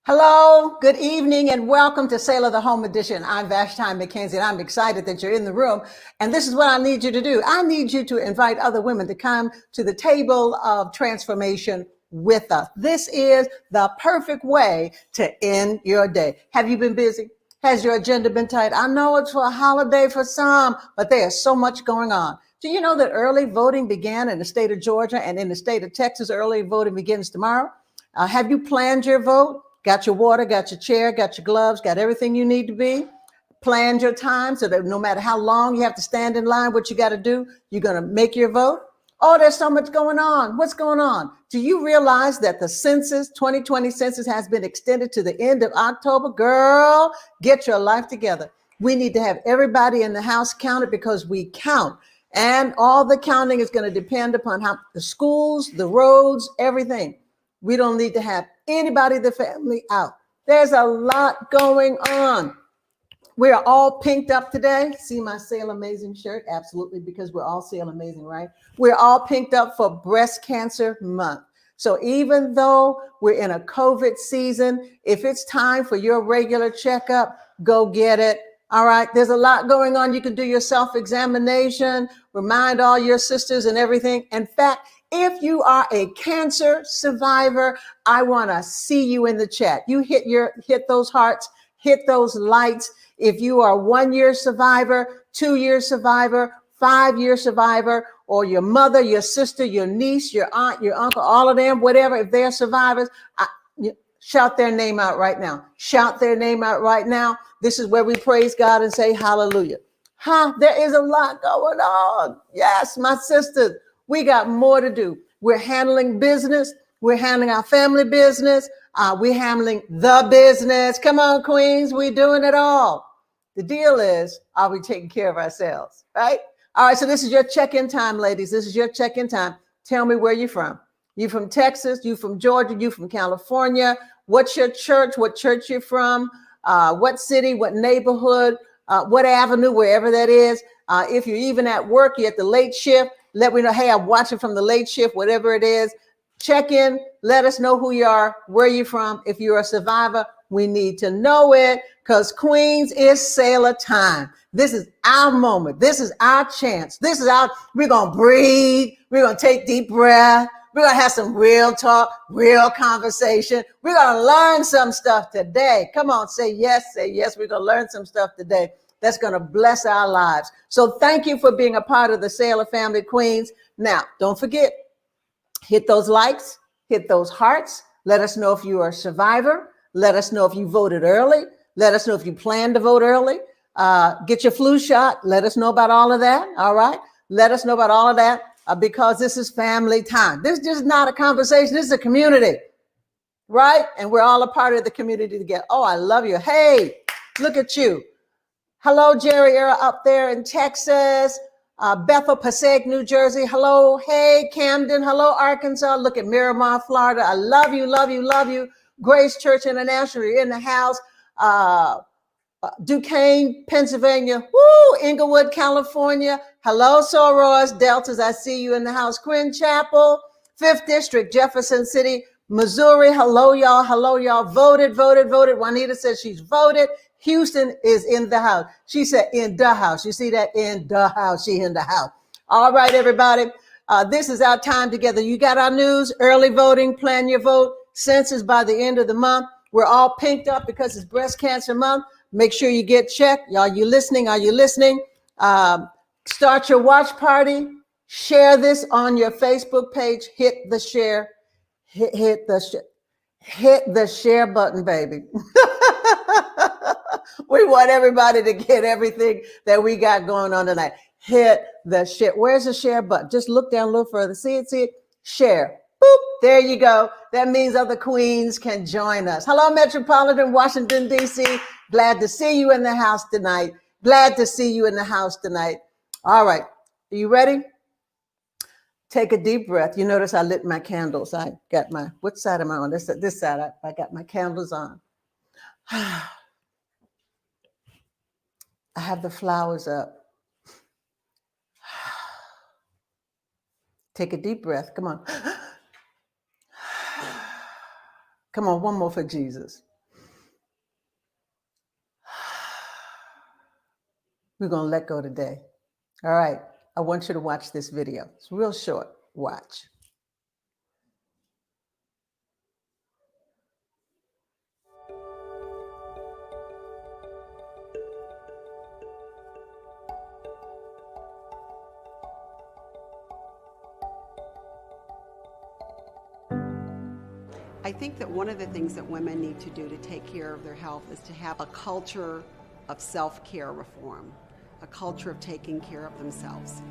Hello, good evening, and welcome to Selah, the Home Edition. I'm Vashti McKenzie, and I'm excited that you're in the room. And this is what I need you to do. I need you to invite other women to come to the table of transformation with us. This is the perfect way to end your day. Have you been busy? Has your agenda been tight? I know it's for a holiday for some, but there's so much going on. Do you know that early voting began in the state of Georgia, and in the state of Texas, early voting begins tomorrow? Have you planned your vote? Got your water, got your chair, got your gloves, got everything you need to be. Planned your time so that no matter how long you have to stand in line, what you got to do, you're going to make your vote. Oh, there's so much going on. What's going on? Do you realize that the census, 2020 census, has been extended to the end of October? Girl, get your life together. We need to have everybody in the house counted because we count. And all the counting is going to depend upon how the schools, the roads, everything. We don't need to have anybody in the family out. There's a lot going on. We are all pinked up today. See my Sail Amazing shirt? Absolutely, because we're all Sail Amazing, right? We're all pinked up for Breast Cancer Month. So even though we're in a COVID season, if it's time for your regular checkup, go get it. All right, there's a lot going on. You can do your self-examination, remind all your sisters and everything. In fact, if you are a cancer survivor, I want to see you in the chat. You hit those hearts, hit those lights. If you are 1 year survivor, 2 year survivor, 5 year survivor, or your mother, your sister, your niece, your aunt, your uncle, all of them, whatever, if they're survivors, shout their name out right now. Shout their name out right now. This is where we praise God and say hallelujah. There is a lot going on. Yes, my sisters. We got more to do. We're handling business. We're handling our family business. We're handling the business. Come on, queens. We're doing it all. The deal is, are we taking care of ourselves, right? All right, so this is your check-in time, ladies. This is your check-in time. Tell me where you're from. You from Texas? You from Georgia? You from California? What's your church? What church you're from? What city? What neighborhood? What avenue? Wherever that is. If you're even at work, you're at the late shift. Let me know, hey, I'm watching from the late shift, whatever it is. Check in. Let us know who you are, where you're from. If you're a survivor, we need to know it because Queens is Sailor time. This is our moment. This is our chance. We're going to breathe. We're going to take deep breath. We're going to have some real talk, real conversation. We're going to learn some stuff today. Come on, say yes, say yes. We're going to learn some stuff today that's going to bless our lives. So thank you for being a part of the Sailor family, Queens. Now, don't forget, hit those likes, hit those hearts. Let us know if you are a survivor. Let us know if you voted early. Let us know if you plan to vote early. Get your flu shot. Let us know about all of that. All right. Let us know about all of that because this is family time. This is just not a conversation. This is a community, right? And we're all a part of the community together. Oh, I love you. Hey, look at you. Hello, Jerry Era up there in Texas, Bethel, Passaic, New Jersey. Hello, hey, Camden. Hello, Arkansas. Look at Miramar, Florida. I love you, love you, love you. Grace Church International, you're in the house. Duquesne, Pennsylvania. Woo, Inglewood, California. Hello, Soros, Deltas. I see you in the house. Quinn Chapel, 5th District, Jefferson City, Missouri. Hello, y'all. Hello, y'all. Voted. Juanita says she's voted. Houston is in the house. She said in the house. You see that? In the house. She in the house. All right, everybody. This is our time together. You got our news, early voting, plan your vote, census by the end of the month. We're all pinked up because it's Breast Cancer Month. Make sure you get checked. Are you listening? Are you listening? Start your watch party. Share this on your Facebook page. Hit the share. Hit the share button, baby. We want everybody to get everything that we got going on tonight. Hit the share. Where's the share button? Just look down a little further. See it? Share. Boop. There you go. That means other queens can join us. Hello, Metropolitan Washington, D.C. Glad to see you in the house tonight. Glad to see you in the house tonight. All right. Are you ready? Take a deep breath. You notice I lit my candles. I got what side am I on? This side. I got my candles on. I have the flowers up. Take a deep breath. Come on. Come on, one more for Jesus. We're going to let go today. All right. I want you to watch this video. It's real short. Watch. I think that one of the things that women need to do to take care of their health is to have a culture of self-care reform, a culture of taking care of themselves.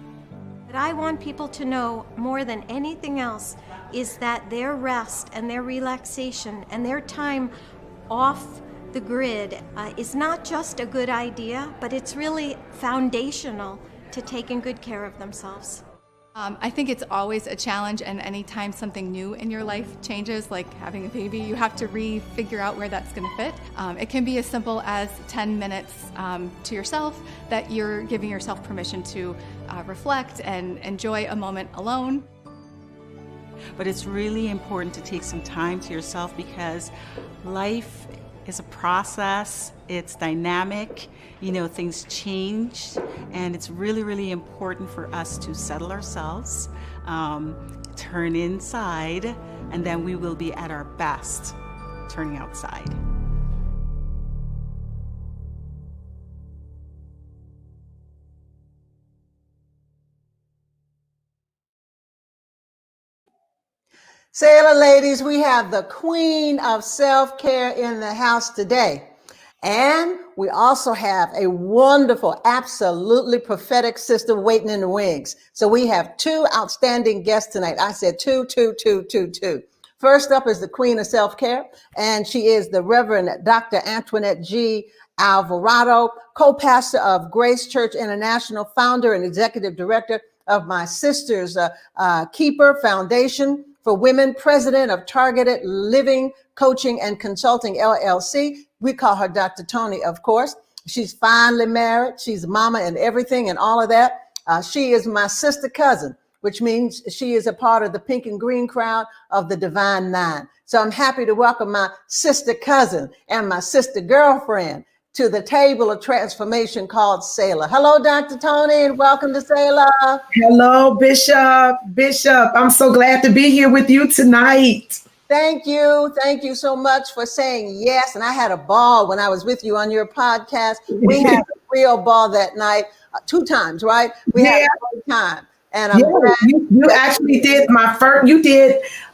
What I want people to know more than anything else is that their rest and their relaxation and their time off the grid is not just a good idea, but it's really foundational to taking good care of themselves. I think it's always a challenge, and anytime something new in your life changes, like having a baby, you have to figure out where that's going to fit. It can be as simple as 10 minutes to yourself that you're giving yourself permission to reflect and enjoy a moment alone. But it's really important to take some time to yourself, because life is a process. It's dynamic. Things change, and it's really, really important for us to settle ourselves, turn inside, and then we will be at our best turning outside. Selah ladies, we have the queen of self-care in the house today. And we also have a wonderful, absolutely prophetic sister waiting in the wings. So we have two outstanding guests tonight. I said two. First up is the queen of self-care, and she is the Reverend Dr. Antoinette G. Alvarado, co-pastor of Grace Church International, founder and executive director of My Sister's Keeper Foundation for Women, president of Targeted Living Coaching and Consulting, LLC. We call her Dr. Toni, of course. She's finally married. She's mama and everything and all of that. She is my sister cousin, which means she is a part of the pink and green crowd of the Divine Nine. So I'm happy to welcome my sister cousin and my sister girlfriend to the table of transformation called Selah. Hello, Dr. Toni, and welcome to Selah. Hello, Bishop. I'm so glad to be here with you tonight. Thank you. Thank you so much for saying yes. And I had a ball when I was with you on your podcast. We had a real ball that night, 2 times, right? We had a great time. And I'm glad you actually did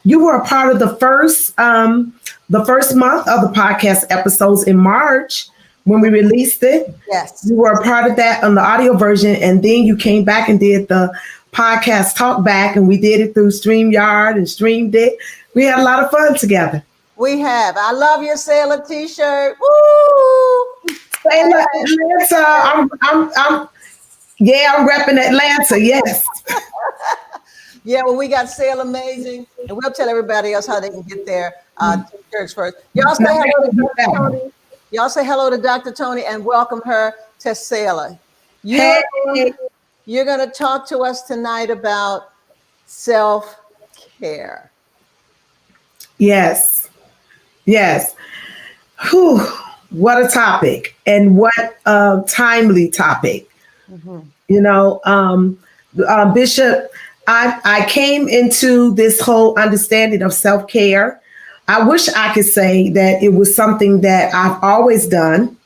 you were a part of the first month of the podcast episodes in March when we released it. Yes. You were a part of that on the audio version, and then you came back and did the podcast talk back, and we did it through StreamYard and streamed it. We had a lot of fun together. We have. I love your Selah t-shirt. Woo! Selah Atlanta. I'm repping Atlanta. Yes. Yeah, well, we got Selah Amazing, and we'll tell everybody else how they can get their t-shirts first. Y'all say hello to Dr. Toni. Y'all say hello to Dr. Toni and welcome her to Selah. You're going to talk to us tonight about self-care. Yes. Whew, what a topic, and what a timely topic. Mm-hmm. Bishop, I came into this whole understanding of self-care. I wish I could say that it was something that I've always done,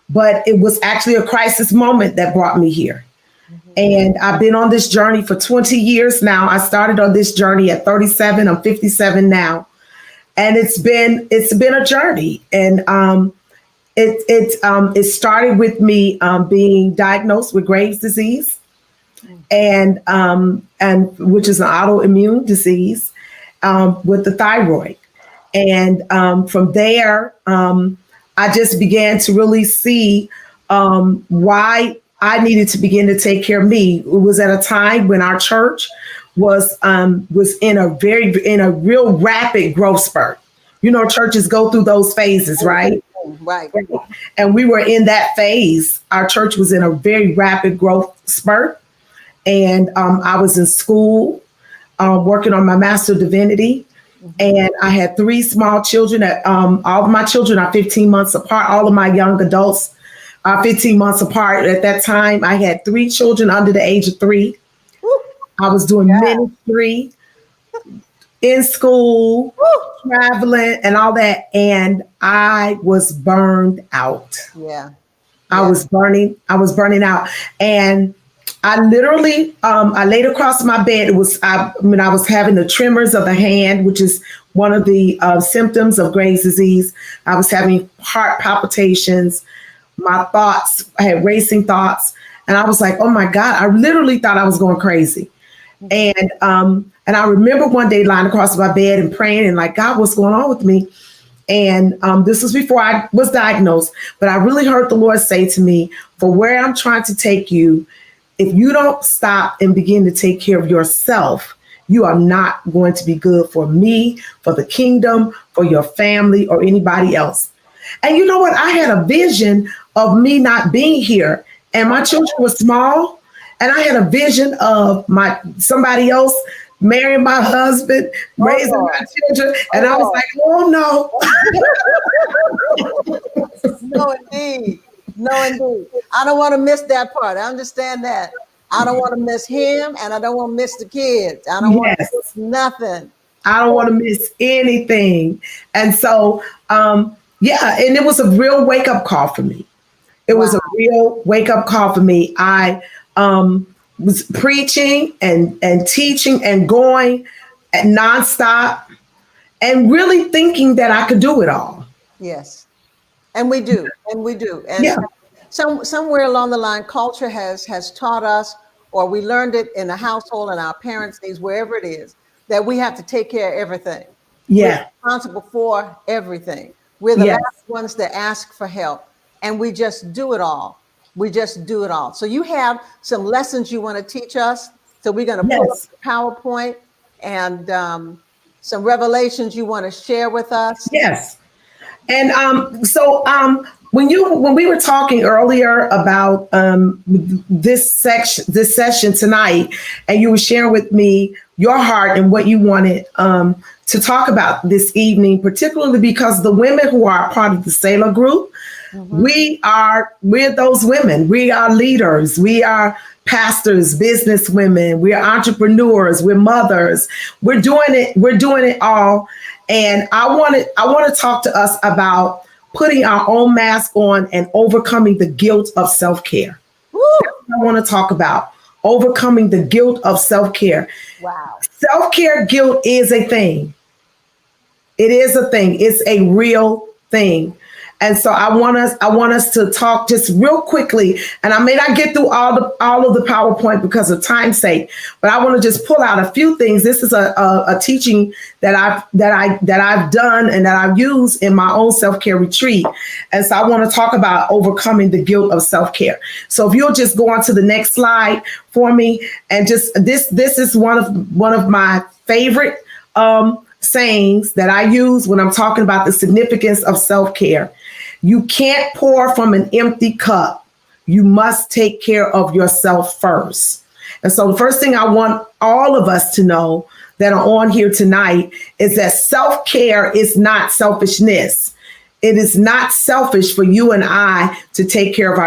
but it was actually a crisis moment that brought me here. Mm-hmm. And I've been on this journey for 20 years now. I started on this journey at 37. I'm 57 now. And it's been a journey, and it started with me being diagnosed with Graves' disease, and which is an autoimmune disease with the thyroid, and from there I just began to really see why I needed to begin to take care of me. It was at a time when our church was in a real rapid growth spurt. Churches go through those phases, right? Right. And we were in that phase. Our church was in a very rapid growth spurt. And I was in school working on my Master of Divinity. And I had 3 small children. All of my children are 15 months apart. All of my young adults 15 months apart. At that time, I had 3 children under the age of 3. Woo. I was doing ministry, in school, traveling, and all that. And I was burned out. Yeah. I was burning out. And I literally, I laid across my bed. I was having the tremors of the hand, which is one of the symptoms of Graves' disease. I was having heart palpitations. My thoughts, I had racing thoughts. And I was like, oh my God, I literally thought I was going crazy. And I remember one day lying across my bed and praying and like, God, what's going on with me? And this was before I was diagnosed, but I really heard the Lord say to me, for where I'm trying to take you, if you don't stop and begin to take care of yourself, you are not going to be good for me, for the kingdom, for your family, or anybody else. And you know what? I had a vision of me not being here, and my children were small, and I had a vision of somebody else marrying my husband, raising my children, and I was like, oh no. No, indeed. No, indeed. I don't want to miss that part. I understand that. I don't want to miss him, and I don't want to miss the kids. I don't want to miss nothing. I don't want to miss anything. And so, and it was a real wake-up call for me. It was a real wake-up call for me. I was preaching and teaching and going at nonstop and really thinking that I could do it all. Yes. And we do. And somewhere along the line, culture has taught us, or we learned it in the household and our parents' needs, wherever it is, that we have to take care of everything. Yeah. We're responsible for everything. We're the last ones that ask for help, and we just do it all. So you have some lessons you want to teach us. So we're going to pull up the PowerPoint and some revelations you want to share with us. Yes. And when we were talking earlier about this session tonight, and you were sharing with me your heart and what you wanted to talk about this evening, particularly because the women who are part of the Selah group, we're those women. We are leaders. We are pastors, business women. We're entrepreneurs. We're mothers. We're doing it all. And I want to talk to us about putting our own mask on and overcoming the guilt of self-care. That's what I want to talk about. Overcoming the guilt of self-care. Wow. Self-care guilt is a thing. It is a thing. It's a real thing. And so I want us to talk just real quickly, and I may not get through all of the PowerPoint because of time's sake, but I want to just pull out a few things. This is a teaching that I've done and that I've used in my own self-care retreat. And so I want to talk about overcoming the guilt of self-care. So if you'll just go on to the next slide for me, and just this is one of my favorite sayings that I use when I'm talking about the significance of self-care. You can't pour from an empty cup. You must take care of yourself first. And so the first thing I want all of us to know that are on here tonight is that self-care is not selfishness. It is not selfish for you and I to take care of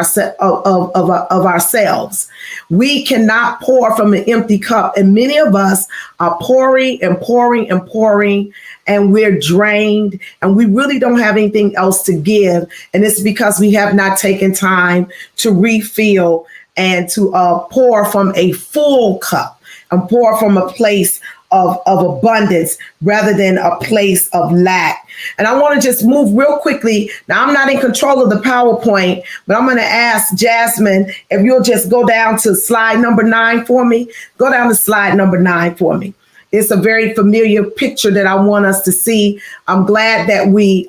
ourselves. We cannot pour from an empty cup. And many of us are pouring and pouring and pouring, and we're drained, and we really don't have anything else to give. And it's because we have not taken time to refill and to pour from a full cup and pour from a place of abundance rather than a place of lack. And I want to just move real quickly. Now, I'm not in control of the PowerPoint, but I'm going to ask Jasmine if you'll just go down to slide number 9 for me. Go down to slide number 9 for me. It's a very familiar picture that I want us to see. I'm glad that we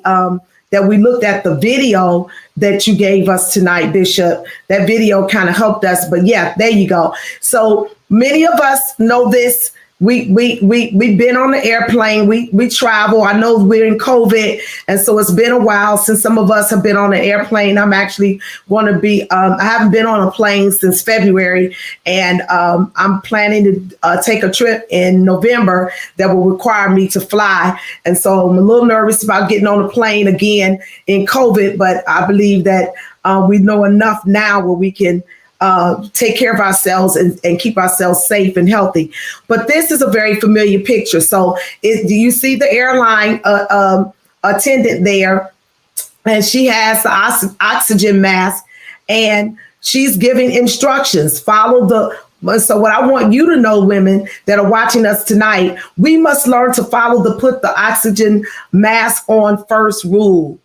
looked at the video that you gave us tonight, Bishop. That video kind of helped us. But yeah, there you go. So many of us know this. We've been on the airplane. We travel. I know we're in COVID, and so it's been a while since some of us have been on an airplane. I'm actually going to be. I haven't been on a plane since February, and I'm planning to take a trip in November that will require me to fly. And so I'm a little nervous about getting on a plane again in COVID, but I believe that We know enough now where we can take care of ourselves and keep ourselves safe and healthy. But this is a very familiar picture. So do you see the airline attendant there? And she has the oxygen mask, and she's giving instructions. Follow the. So what I want you to know, women that are watching us tonight, we must learn to follow the put the oxygen mask on first rule,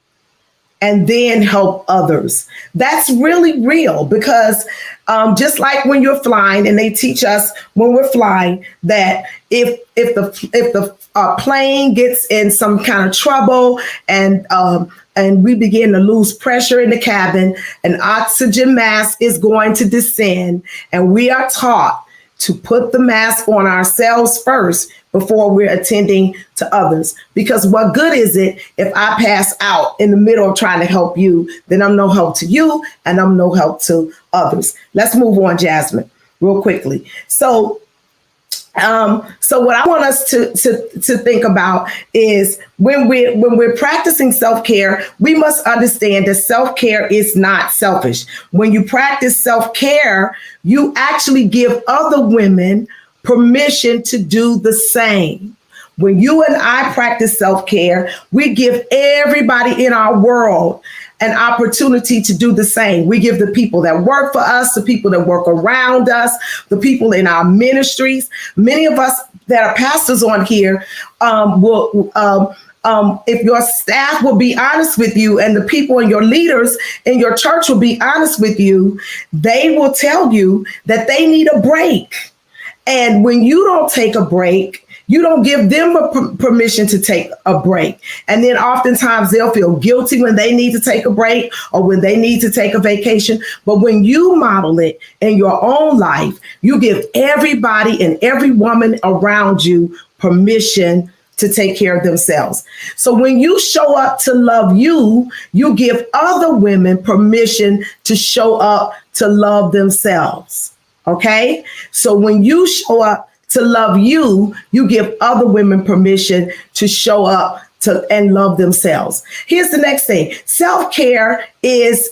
and then help others. That's really real, because just like when you're flying, and they teach us when we're flying that if the plane gets in some kind of trouble and we begin to lose pressure in the cabin, an oxygen mask is going to descend, and we are taught to put the mask on ourselves first before we're attending to others. Because what good is it if I pass out in the middle of trying to help you? Then I'm no help to you, and I'm no help to others. Let's move on, Jasmine, real quickly. So what I want us to think about is when we're practicing self-care, we must understand that self-care is not selfish. When you practice self-care, you actually give other women permission to do the same. When you and I practice self-care, we give everybody in our world an opportunity to do the same. We give the people that work for us, the people that work around us, the people in our ministries. Many of us that are pastors on here if your staff will be honest with you, and the people and your leaders in your church will be honest with you, they will tell you that they need a break. And when you don't take a break, you don't give them permission to take a break. And then oftentimes they'll feel guilty when they need to take a break or when they need to take a vacation. But when you model it in your own life, you give everybody and every woman around you permission to take care of themselves. So when you show up to love you, you give other women permission to show up to love themselves. Okay? So when you show up to love you, you give other women permission to show up to and love themselves. Here's the next thing. Self-care is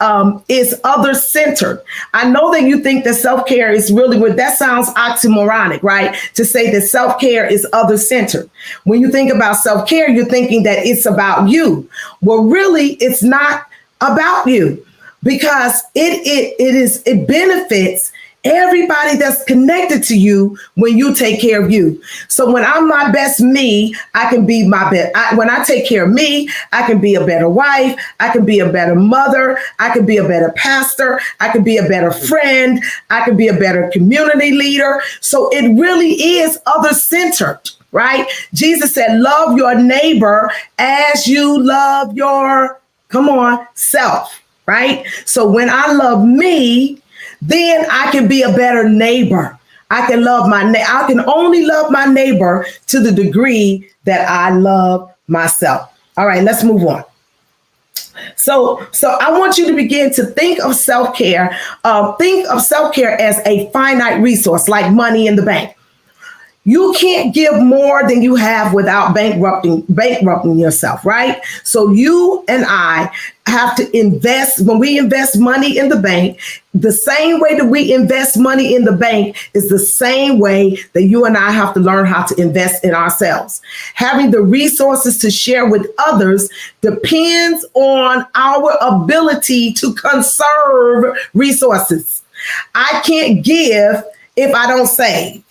other-centered. I know that you think that self-care is really what that sounds oxymoronic, right? To say that self-care is other-centered. When you think about self-care, you're thinking that it's about you. Well, really, it's not about you, because it benefits everybody that's connected to you when you take care of you. So when I'm my best me, I can be my best. When I take care of me, I can be a better wife. I can be a better mother. I can be a better pastor. I can be a better friend. I can be a better community leader. So it really is other-centered, right? Jesus said, love your neighbor as you love your, self, right? So when I love me, then I can be a better neighbor. I can I can only love my neighbor to the degree that I love myself. All right, let's move on. So I want you to begin to think of self-care. Think of self-care as a finite resource, like money in the bank. You can't give more than you have without bankrupting yourself, right? So you and I have to invest. When we invest money in the bank, the same way that we invest money in the bank is the same way that you and I have to learn how to invest in ourselves. Having the resources to share with others depends on our ability to conserve resources. I can't give if I don't save.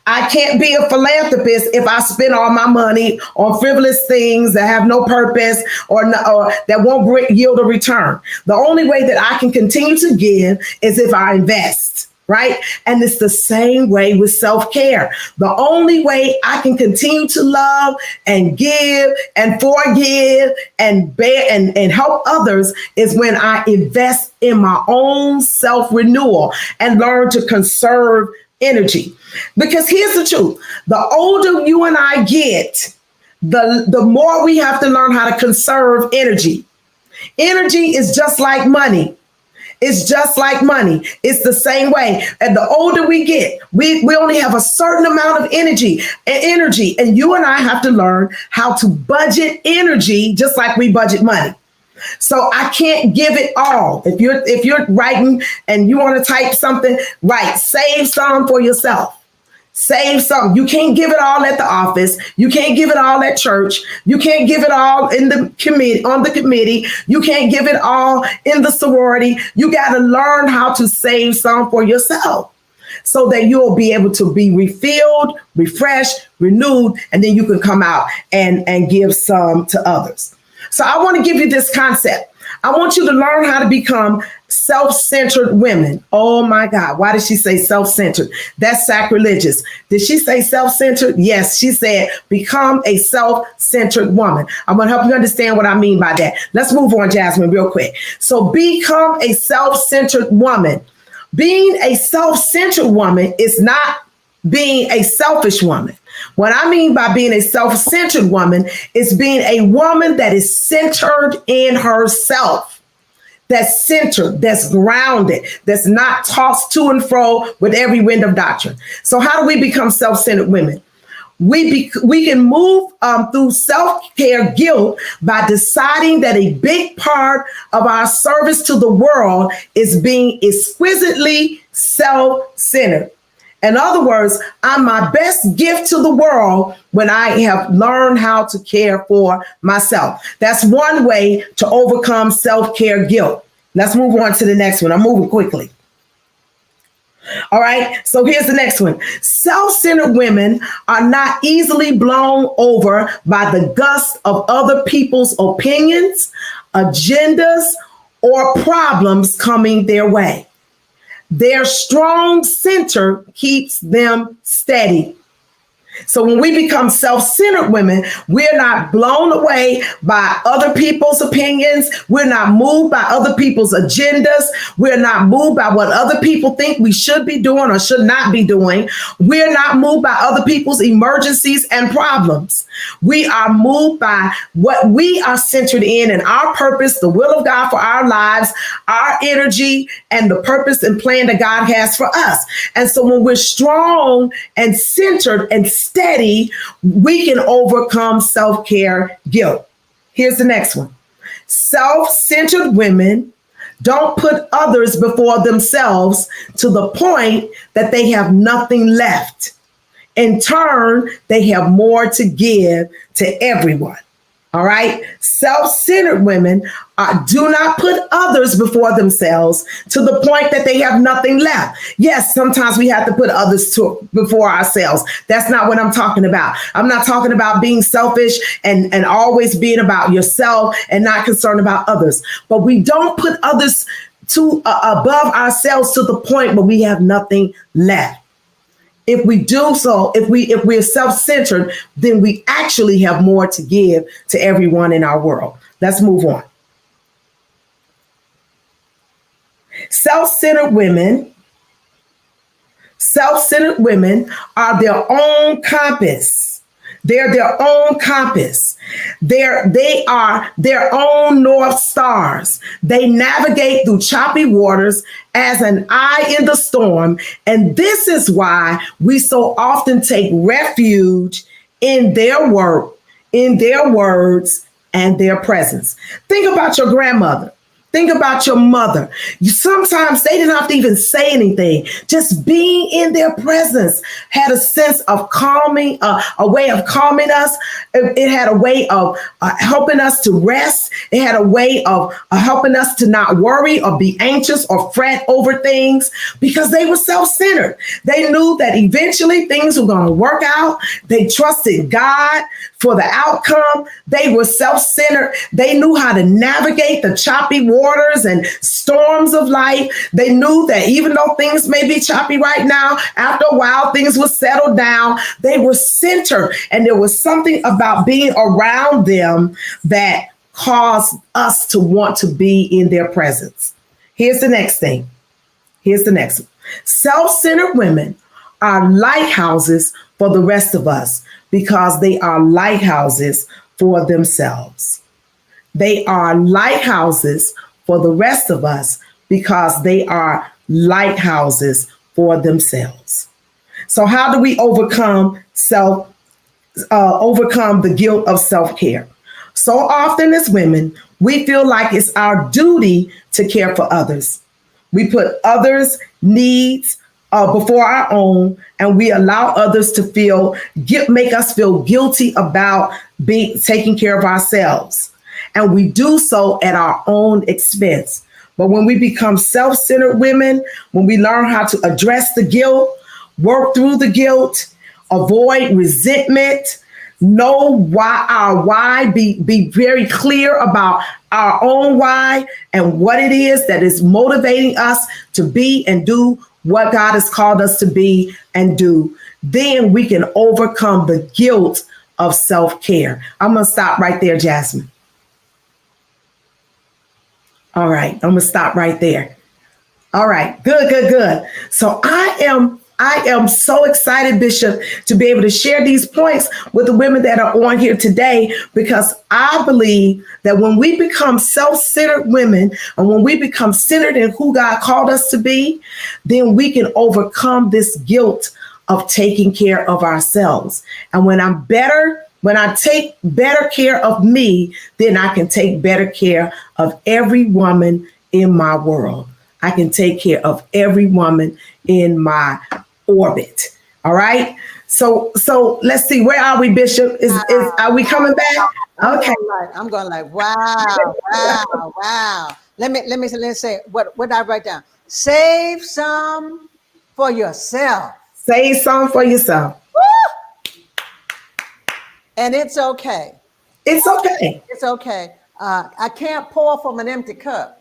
I can't be a philanthropist if I spend all my money on frivolous things that have no purpose or that won't yield a return. The only way that I can continue to give is if I invest, right? And it's the same way with self-care. The only way I can continue to love and give and forgive and bear and help others is when I invest in my own self-renewal and learn to conserve energy. Because here's the truth. The older you and I get, the more we have to learn how to conserve energy. Energy is just like money. It's just like money. It's the same way. And the older we get, we only have a certain amount of energy. And you and I have to learn how to budget energy just like we budget money. So I can't give it all. If you're writing and you want to type something, write, save some for yourself. Save some. You can't give it all at the office. You can't give it all at church. You can't give it all in the committee, on the committee. You can't give it all in the sorority. You got to learn how to save some for yourself so that you'll be able to be refilled, refreshed, renewed, and then you can come out and give some to others. So I want to give you this concept. I want you to learn how to become self-centered women. Oh my God. Why did she say self-centered? That's sacrilegious. Did she say self-centered? Yes, she said become a self-centered woman. I'm going to help you understand what I mean by that. Let's move on, Jasmine, real quick. So become a self-centered woman. Being a self-centered woman is not being a selfish woman. What I mean by being a self-centered woman is being a woman that is centered in herself, that's centered, that's grounded, that's not tossed to and fro with every wind of doctrine. So how do we become self-centered women? We can move through self-care guilt by deciding that a big part of our service to the world is being exquisitely self-centered. In other words, I'm my best gift to the world when I have learned how to care for myself. That's one way to overcome self-care guilt. Let's move on to the next one. I'm moving quickly. All right, so here's the next one. Self-centered women are not easily blown over by the gust of other people's opinions, agendas, or problems coming their way. Their strong center keeps them steady. So when we become self-centered women, we're not blown away by other people's opinions. We're not moved by other people's agendas. We're not moved by what other people think we should be doing or should not be doing. We're not moved by other people's emergencies and problems. We are moved by what we are centered in and our purpose, the will of God for our lives, our energy, and the purpose and plan that God has for us. And so when we're strong and centered and steady, we can overcome self-care guilt. Here's the next one. Self-centered women don't put others before themselves to the point that they have nothing left. In turn, they have more to give to everyone. All right. Self-centered women do not put others before themselves to the point that they have nothing left. Yes, sometimes we have to put others before ourselves. That's not what I'm talking about. I'm not talking about being selfish and always being about yourself and not concerned about others. But we don't put others above ourselves to the point where we have nothing left. If we do so, if we're self-centered, then we actually have more to give to everyone in our world. Let's move on. Self-centered women are their own compass. They're their own compass. They are their own North Stars. They navigate through choppy waters as an eye in the storm. And this is why we so often take refuge in their work, in their words, and their presence. Think about your grandmother. Think about your mother. Sometimes they didn't have to even say anything. Just being in their presence had a sense of calming, a way of calming us. It had a way of helping us to rest. It had a way of helping us to not worry or be anxious or fret over things because they were self-centered. They knew that eventually things were going to work out. They trusted God for the outcome. They were self-centered. They knew how to navigate the choppy waters and storms of life. They knew that even though things may be choppy right now, after a while, things will settle down. They were centered, and there was something about being around them that caused us to want to be in their presence. Here's the next thing. Here's the next one. Self-centered women are lighthouses for the rest of us because they are lighthouses for themselves. They are lighthouses for the rest of us because they are lighthouses for themselves. So how do we overcome the guilt of self-care? So often as women, we feel like it's our duty to care for others. We put others' needs before our own, and we allow others to make us feel guilty about taking care of ourselves. And we do so at our own expense. But when we become self-centered women, when we learn how to address the guilt, work through the guilt, avoid resentment, know why our why, be very clear about our own why and what it is that is motivating us to be and do what God has called us to be and do, then we can overcome the guilt of self-care. I'm going to stop right there, Jasmine. All right, I'm going to stop right there. All right, good. So I am so excited, Bishop, to be able to share these points with the women that are on here today, because I believe that when we become self-centered women and when we become centered in who God called us to be, then we can overcome this guilt of taking care of ourselves. And when I take better care of me, then I can take better care of every woman in my world. I can take care of every woman in my orbit. All right. So let's see. Where are we, Bishop? Are we coming back? Okay. I'm going like, wow. Let me say what did I write down? Save some for yourself. Save some for yourself. Woo! And it's okay. It's okay. It's okay. I can't pour from an empty cup.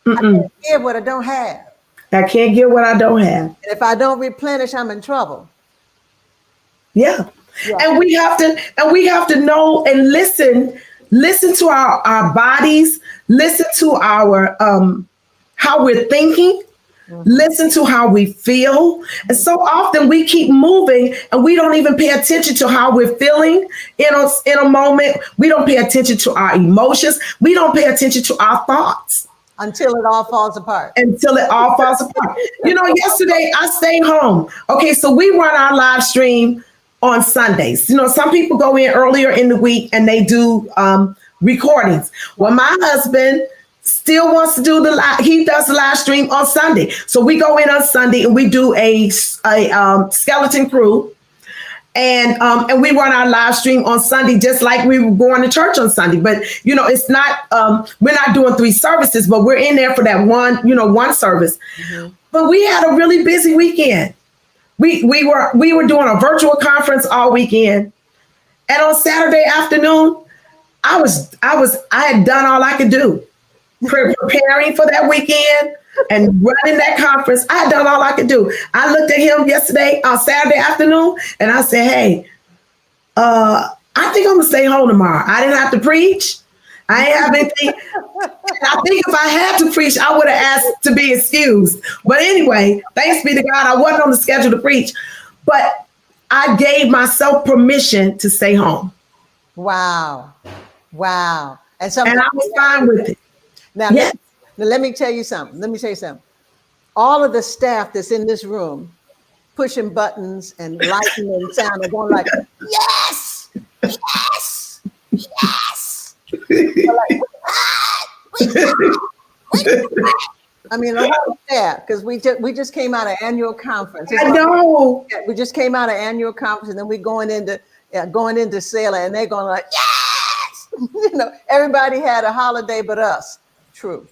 Mm-mm. I can't give what I don't have. I can't give what I don't have. And if I don't replenish, I'm in trouble. Yeah. And we have to know and listen to our bodies, listen to our how we're thinking, listen to how we feel. And so often we keep moving and we don't even pay attention to how we're feeling in a moment. We don't pay attention to our emotions. We don't pay attention to our thoughts. Until it all falls apart. Yesterday I stayed home. Okay, so we run our live stream on Sundays. Some people go in earlier in the week and they do recordings. Well, my husband still wants to do he does the live stream on Sunday. So we go in on Sunday and we do a skeleton crew. And we run our live stream on Sunday, just like we were going to church on Sunday. But, it's not, we're not doing 3 services, but we're in there for that one service. Mm-hmm. But we had a really busy weekend. We were doing a virtual conference all weekend. And on Saturday afternoon, I had done all I could do, preparing for that weekend and running that conference. I had done all I could do. I looked at him yesterday on Saturday afternoon and I said, hey, I think I'm gonna stay home tomorrow. I didn't have to preach. I ain't have anything. I think if I had to preach, I would have asked to be excused. But anyway, thanks be to God, I wasn't on the schedule to preach. But I gave myself permission to stay home. Wow. And I was fine with it. Now, yes. Now, let me tell you something. All of the staff that's in this room, pushing buttons and lighting and sound, are going like, yes. Like, I mean, the whole staff, because we just came out of annual conference. I know. We just came out of annual conference, and then we're going into Selah, and they're going like, yes. Everybody had a holiday but us. True.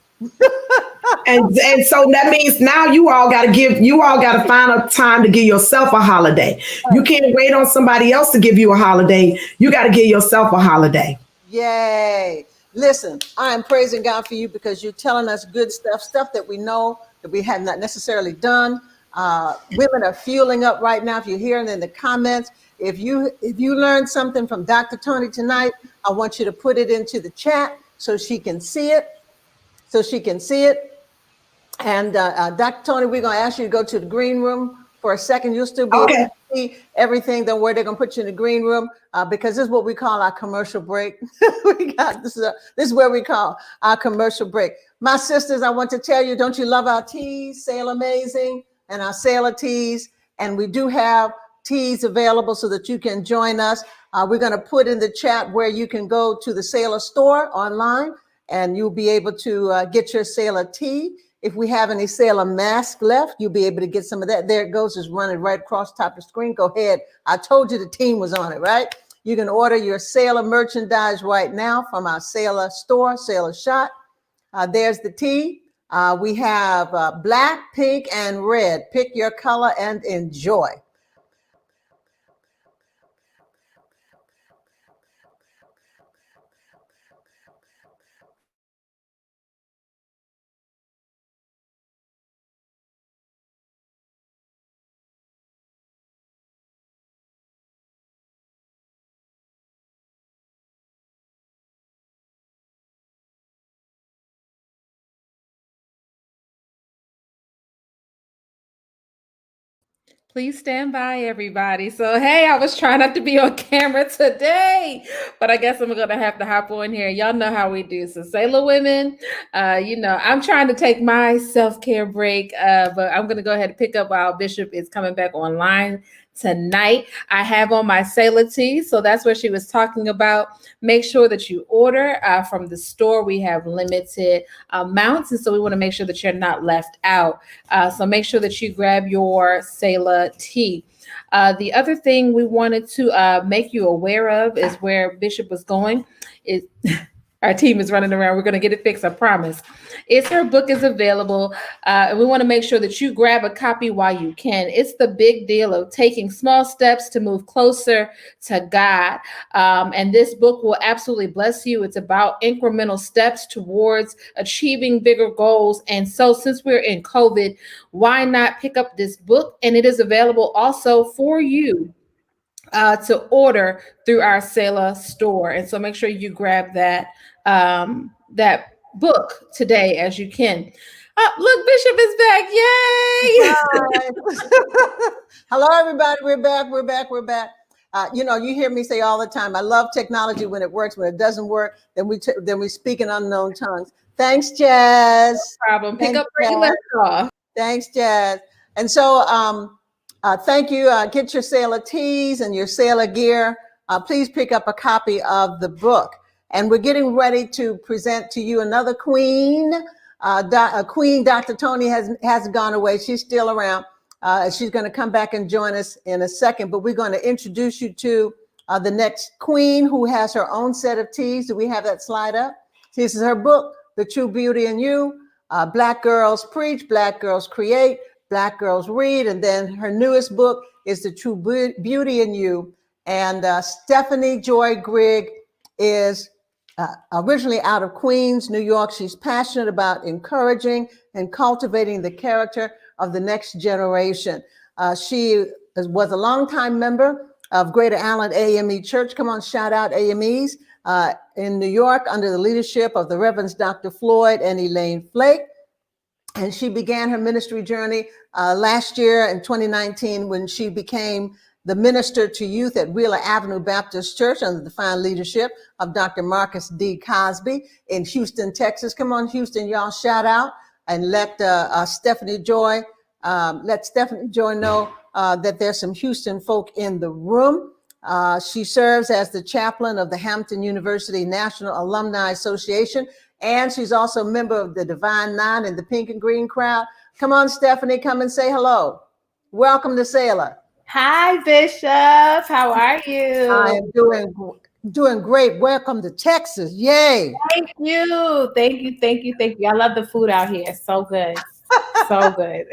and so that means now you all got to find a time to give yourself a holiday. You can't wait on somebody else to give you a holiday. You got to give yourself a holiday. Yay. Listen, I am praising God for you because you're telling us good stuff that we know that we have not necessarily done. Women are fueling up right now. If you're hearing in the comments, if you learned something from Dr. Toni tonight, I want you to put it into the chat so she can see it. And Dr. Toni, we're going to ask you to go to the green room for a second. You'll still be able to see everything. Don't worry, they're going to put you in the green room because this is what we call our commercial break. This is where we call our commercial break. My sisters, I want to tell you, don't you love our teas, Sail Amazing, and our Sailor teas? And we do have teas available so that you can join us. We're going to put in the chat where you can go to the Selah store online, and you'll be able to get your Selah tea. If we have any Selah mask left, you'll be able to get some of that. There it goes, it's running right across the top of the screen. Go ahead. I told you the team was on it, right? You can order your Selah merchandise right now from our Selah store, Selah Shop. There's the tea. We have black, pink, and red. Pick your color and enjoy. Please stand by, everybody. So, hey, I was trying not to be on camera today, but I guess I'm going to have to hop on here. Y'all know how we do. So, Selah women, I'm trying to take my self-care break, but I'm going to go ahead and pick up while Bishop is coming back online tonight. I have on my Selah tea, so that's what she was talking about. Make sure that you order from the store. We have limited amounts, and so we want to make sure that you're not left out. So make sure that you grab your Selah tea. The other thing we wanted to make you aware of is where Bishop was going. Our team is running around. We're going to get it fixed, I promise. Her book is available, and we want to make sure that you grab a copy while you can. It's the big deal of taking small steps to move closer to God. And this book will absolutely bless you. It's about incremental steps towards achieving bigger goals. And so since we're in COVID, why not pick up this book? And it is available also for you to order through our Selah store. And so make sure you grab that book today as you can. Look, Bishop is back. Yay! Hello, everybody. We're back. You hear me say all the time, I love technology when it works. When it doesn't work, then we speak in unknown tongues. Thanks, Jazz. No problem. Pick up where you left off. Thanks, Jazz. And so thank you. Get your Selah tees and your Selah gear. Please pick up a copy of the book. And we're getting ready to present to you another queen. Queen Dr. Toni hasn't gone away. She's still around. She's going to come back and join us in a second. But we're going to introduce you to the next queen who has her own set of teas. Do we have that slide up? This is her book, The True Beauty in You. Black Girls Preach, Black Girls Create, Black Girls Read. And then her newest book is The True Beauty in You. And Stephanie Joy Grigg is originally out of Queens, New York. She's passionate about encouraging and cultivating the character of the next generation. She was a longtime member of Greater Allen AME Church. Come on, shout out AMEs in New York under the leadership of the Reverends Dr. Floyd and Elaine Flake. And she began her ministry journey last year in 2019 when she became the minister to youth at Wheeler Avenue Baptist Church under the fine leadership of Dr. Marcus D. Cosby in Houston, Texas. Come on, Houston, y'all shout out and let Stephanie Joy know that there's some Houston folk in the room. She serves as the chaplain of the Hampton University National Alumni Association, and she's also a member of the Divine Nine and the Pink and Green crowd. Come on, Stephanie, come and say hello. Welcome to Selah. Hi, Bishop. How are you? I am doing great. Welcome to Texas. Yay. Thank you. I love the food out here. So good. So good.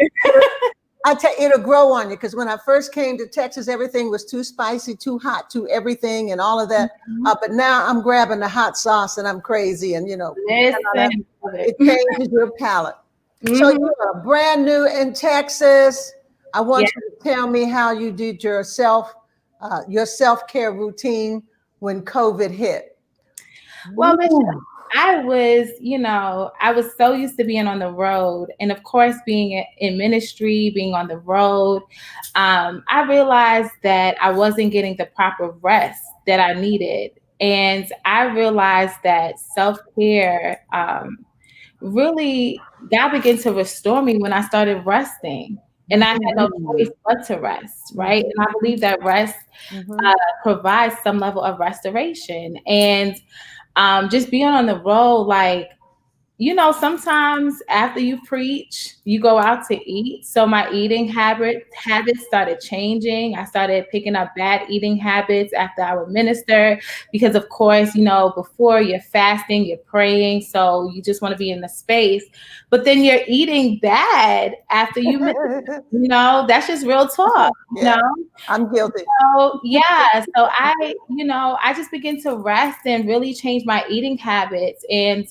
I tell you, it'll grow on you, because when I first came to Texas, everything was too spicy, too hot, too everything and all of that. But now I'm grabbing the hot sauce and I'm crazy. And, it changes your palate. So you're brand new in Texas. I want you to tell me how you did your self-care routine when COVID hit. Well, Bishop, I was so used to being on the road. And of course, being in ministry, being on the road, I realized that I wasn't getting the proper rest that I needed. And I realized that self-care really, God began to restore me when I started resting. And I had no choice but to rest, right? And I believe that rest provides some level of restoration. And just being on the road, like, you know, sometimes after you preach, you go out to eat. So my eating habits started changing. I started picking up bad eating habits after I would minister because, of course, you know, before you're fasting, you're praying. So you just want to be in the space. But then you're eating bad after you minister. You know, that's just real talk, you know? I'm guilty. So, yeah. So I just begin to rest and really change my eating habits. And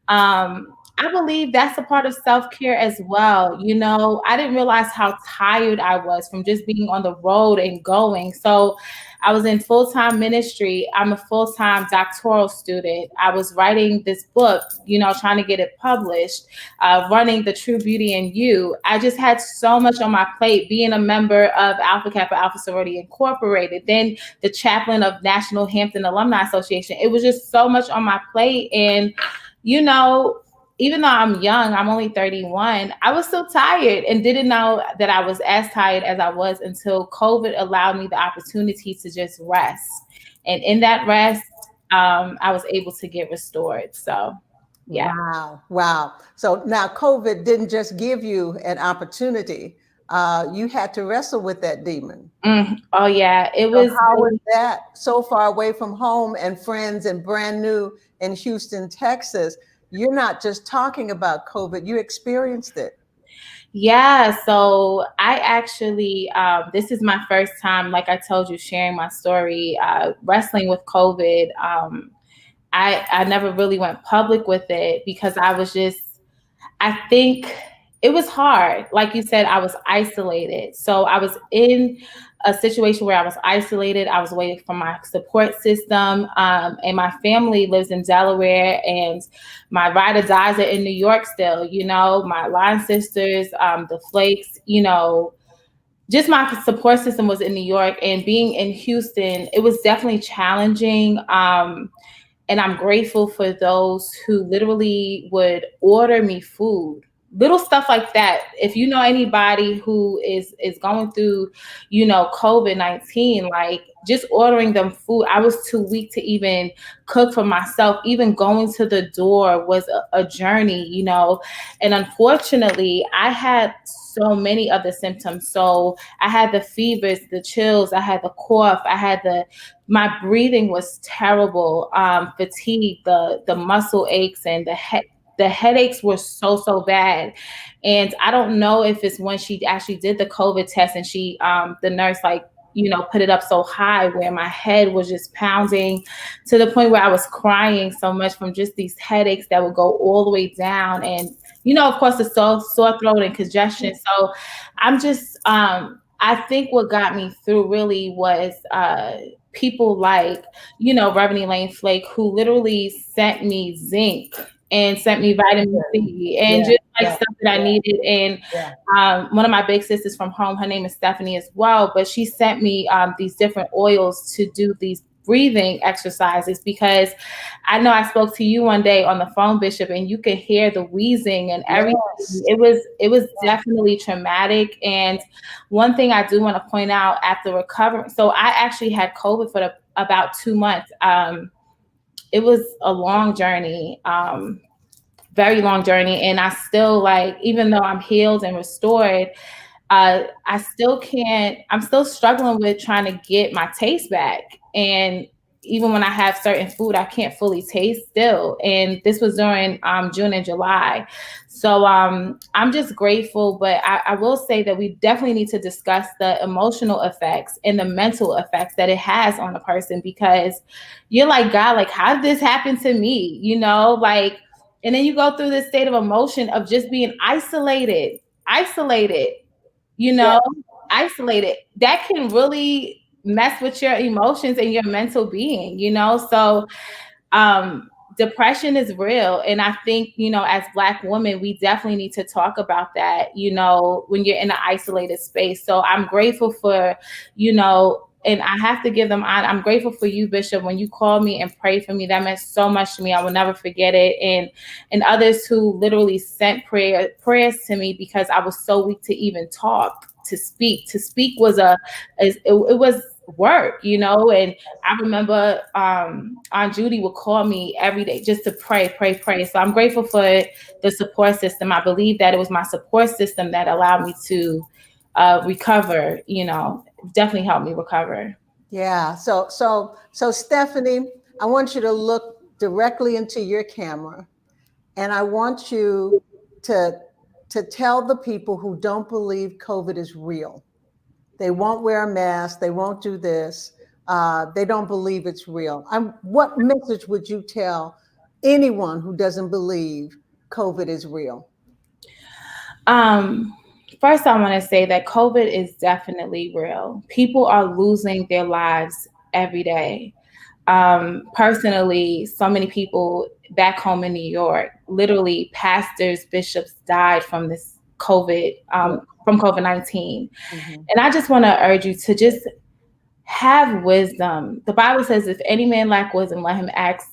I believe that's a part of self-care as well. You know, I didn't realize how tired I was from just being on the road and going. So I was in full-time ministry. I'm a full-time doctoral student. I was writing this book, you know, trying to get it published, running the True Beauty in You. I just had so much on my plate, being a member of Alpha Kappa Alpha Sorority Incorporated, then the chaplain of National Hampton Alumni Association. It was just so much on my plate. And you know, even though I'm young, I'm only 31, I was still tired and didn't know that I was as tired as I was until COVID allowed me the opportunity to just rest. And in that rest, I was able to get restored. So, yeah. Wow. So now COVID didn't just give you an opportunity. You had to wrestle with that demon. Oh, yeah. It was. How was that? So far away from home and friends and brand new in Houston, Texas. You're not just talking about COVID, you experienced it. Yeah, so I actually, this is my first time, like I told you, sharing my story, wrestling with COVID. I never really went public with it because I think it was hard. Like you said, I was isolated. So I was in a situation where I was isolated. I was away from my support system. And my family lives in Delaware and my ride or dies are in New York still, you know, my line sisters, the Flakes, you know, just my support system was in New York, and being in Houston, it was definitely challenging. And I'm grateful for those who literally would order me food, little stuff like that. If you know anybody who is going through, you know, COVID-19, like just ordering them food, I was too weak to even cook for myself. Even going to the door was a journey, you know. And unfortunately, I had so many of the symptoms. So I had the fevers, the chills, I had the cough, my breathing was terrible, fatigue, the muscle aches, and the headaches were so bad. And I don't know if it's when she actually did the COVID test and she, the nurse, like, you know, put it up so high where my head was just pounding to the point where I was crying so much from just these headaches that would go all the way down. And, you know, of course, the sore throat and congestion. So I'm just, I think what got me through really was, people like, you know, Reverend Elaine Flake, who literally sent me zinc and sent me vitamin C and just like stuff that I needed. And one of my big sisters from home, her name is Stephanie as well, but she sent me these different oils to do these breathing exercises, because I know I spoke to you one day on the phone, Bishop, and you could hear the wheezing and everything. It was definitely traumatic. And one thing I do want to point out after recovering, so I actually had COVID for about 2 months. It was a long journey, very long journey. And I still, like, even though I'm healed and restored, I'm still struggling with trying to get my taste back. And even when I have certain food, I can't fully taste still. And this was during June and July. So I'm just grateful, but I will say that we definitely need to discuss the emotional effects and the mental effects that it has on a person, because you're like, God, like, how did this happen to me? You know, like, and then you go through this state of emotion of just being isolated, you know, isolated. That can really mess with your emotions and your mental being, you know? So depression is real. And I think, you know, as Black women, we definitely need to talk about that, you know, when you're in an isolated space. So I'm grateful for, you know, and I have to give them honor. I'm grateful for you, Bishop, when you called me and prayed for me. That meant so much to me. I will never forget it. And others who literally sent prayers to me because I was so weak to even talk, to speak. To speak was it was work, you know. And I remember Aunt Judy would call me every day just to pray. So I'm grateful for the support system. I believe that it was my support system that allowed me to recover, you know, definitely helped me recover. Yeah. So Stephanie, I want you to look directly into your camera, and I want you to tell the people who don't believe COVID is real. They won't wear a mask. They won't do this. They don't believe it's real. What message would you tell anyone who doesn't believe COVID is real? First, I want to say that COVID is definitely real. People are losing their lives every day. Personally, so many people back home in New York, literally pastors, bishops died from this COVID, from COVID-19. Mm-hmm. And I just want to urge you to just have wisdom. The Bible says, if any man lack wisdom, let him ask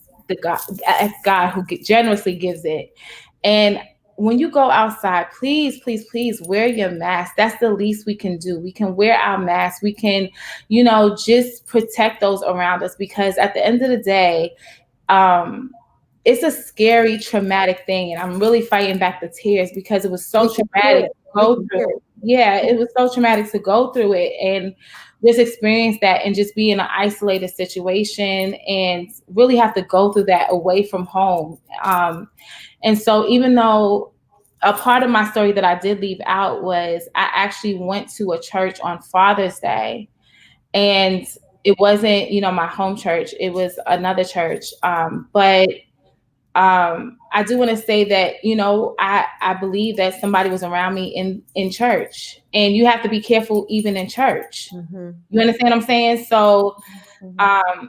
God who generously gives it. And when you go outside, please wear your mask. That's the least we can do. We can wear our mask. We can, you know, just protect those around us, because at the end of the day, it's a scary, traumatic thing. And I'm really fighting back the tears because it was so traumatic to go through. Yeah, it was so traumatic to go through it and just experience that and just be in an isolated situation and really have to go through that away from home. And so even though a part of my story that I did leave out was I actually went to a church on Father's Day, and it wasn't, you know, my home church. It was another church. But I do want to say that, you know, I believe that somebody was around me in church, and you have to be careful even in church. Mm-hmm. You understand what I'm saying? So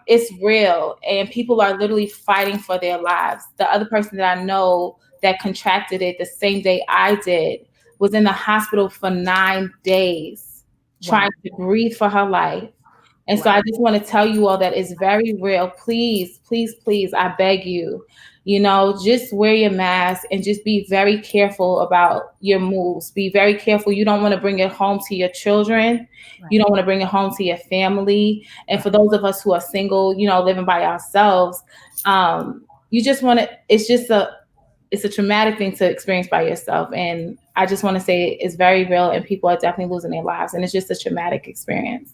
it's real, and people are literally fighting for their lives. The other person that I know that contracted it the same day I did was in the hospital for 9 days, trying to breathe for her life. And so I just want to tell you all that it's very real. Please, I beg you, you know, just wear your mask and just be very careful about your moves. Be very careful. You don't want to bring it home to your children. Right. You don't want to bring it home to your family. And for those of us who are single, you know, living by ourselves, you just want to, it's a traumatic thing to experience by yourself. And I just want to say it's very real, and people are definitely losing their lives. And it's just a traumatic experience.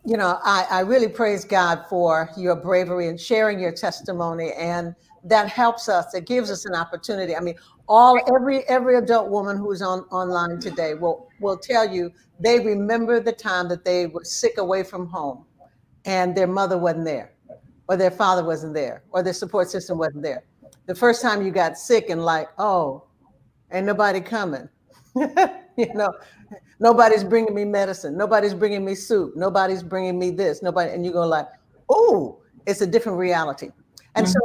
You know, I really praise God for your bravery and sharing your testimony, and that helps us. It gives us an opportunity. I mean, every adult woman who's online today will tell you they remember the time that they were sick away from home, and their mother wasn't there, or their father wasn't there, or their support system wasn't there. The first time you got sick and like, oh, ain't nobody coming, you know. Nobody's bringing me medicine. Nobody's bringing me soup. Nobody's bringing me this. Nobody, and you go like, oh, it's a different reality. And so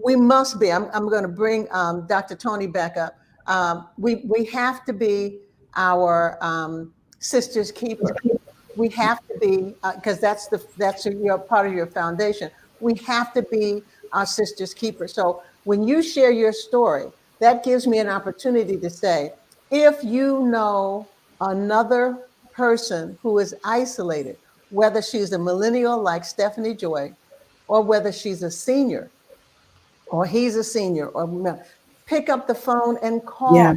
we must be. I'm going to bring Dr. Toni back up. We have to be our sisters' keeper. We have to be, because that's your part of your foundation. We have to be our sisters' keeper. So when you share your story, that gives me an opportunity to say, if you know another person who is isolated, whether she's a millennial like Stephanie Joy, or whether she's a senior, or he's a senior, or pick up the phone and call. Yeah.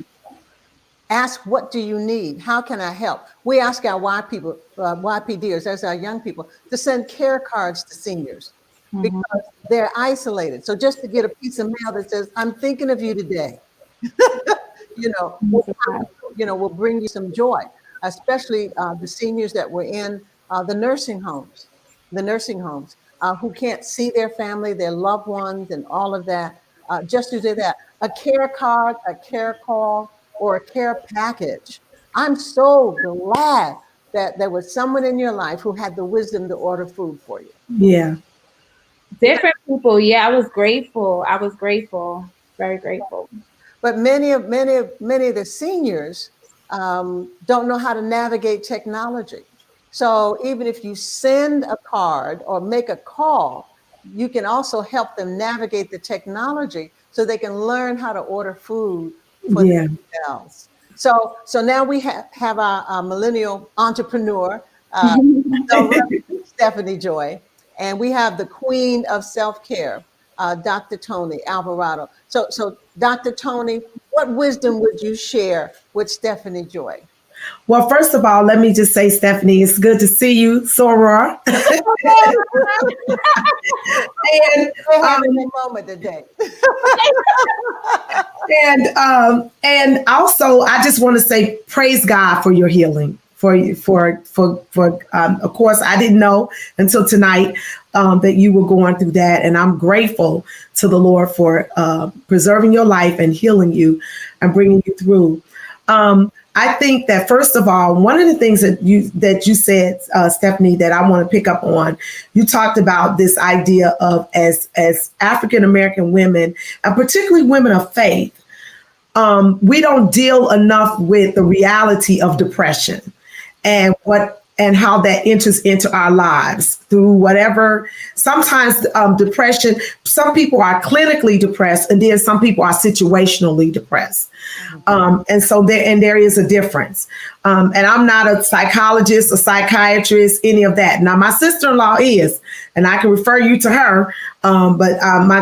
Ask, what do you need? How can I help? We ask our YPDers, that's our young people, to send care cards to seniors because they're isolated. So just to get a piece of mail that says, I'm thinking of you today, will bring you some joy, especially the seniors that were in the nursing homes, who can't see their family, their loved ones, and all of that. Just to do that, a care card, a care call, or a care package. I'm so glad that there was someone in your life who had the wisdom to order food for you. Yeah. Different people. Yeah, I was grateful. Very grateful. But many of the seniors don't know how to navigate technology. So even if you send a card or make a call, you can also help them navigate the technology so they can learn how to order food for Yeah. themselves. So now we have our millennial entrepreneur, Stephanie Joy, and we have the queen of self-care, Dr. Toni Alvarado. So Dr. Toni, what wisdom would you share with Stephanie Joy? Well, first of all, let me just say, Stephanie, it's good to see you, Soror. And We're having a moment today. And also, I just want to say, praise God for your healing. Of course, I didn't know until tonight that you were going through that, and I'm grateful to the Lord for preserving your life and healing you and bringing you through. I think that first of all, one of the things that you said, Stephanie, that I want to pick up on, you talked about this idea of as African American women, and particularly women of faith, we don't deal enough with the reality of depression and how that enters into our lives through whatever. Sometimes depression, some people are clinically depressed, and then some people are situationally depressed. And so there is a difference. And I'm not a psychologist, a psychiatrist, any of that. Now, my sister-in-law is, and I can refer you to her. But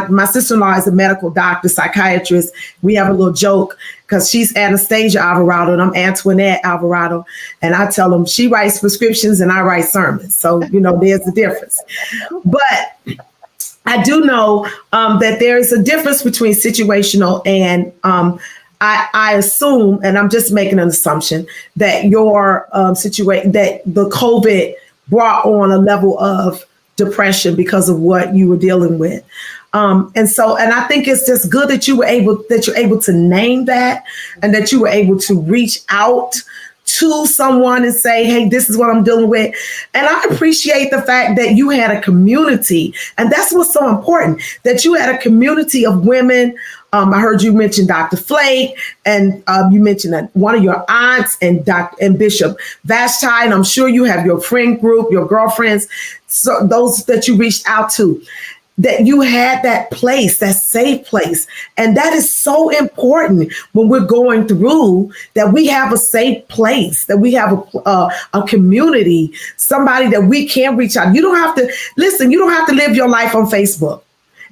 my sister-in-law is a medical doctor, psychiatrist. We have a little joke because she's Anastasia Alvarado and I'm Antoinette Alvarado. And I tell them she writes prescriptions and I write sermons. So, there's a difference. But I do know that there is a difference between situational and I assume, and I'm just making an assumption, that your situation, that the COVID brought on a level of depression because of what you were dealing with. And I think it's just good that you're able to name that, and that you were able to reach out to someone and say, hey, this is what I'm dealing with. And I appreciate the fact that you had a community, and that's what's so important, that you had a community of women. I heard you mention Dr. Flake, and you mentioned that one of your aunts and Bishop Vashti, and I'm sure you have your friend group, your girlfriends, so those that you reached out to, that you had that place, that safe place. And that is so important when we're going through, that we have a safe place, that we have a community, somebody that we can reach out. You don't have to live your life on Facebook.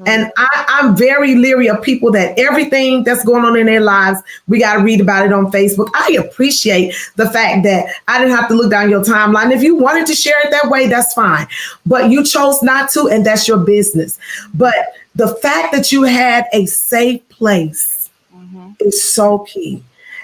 And I'm very leery of people that everything that's going on in their lives, we got to read about it on Facebook. I appreciate the fact that I didn't have to look down your timeline. If you wanted to share it that way, that's fine. But you chose not to, and that's your business. But the fact that you had a safe place is so key.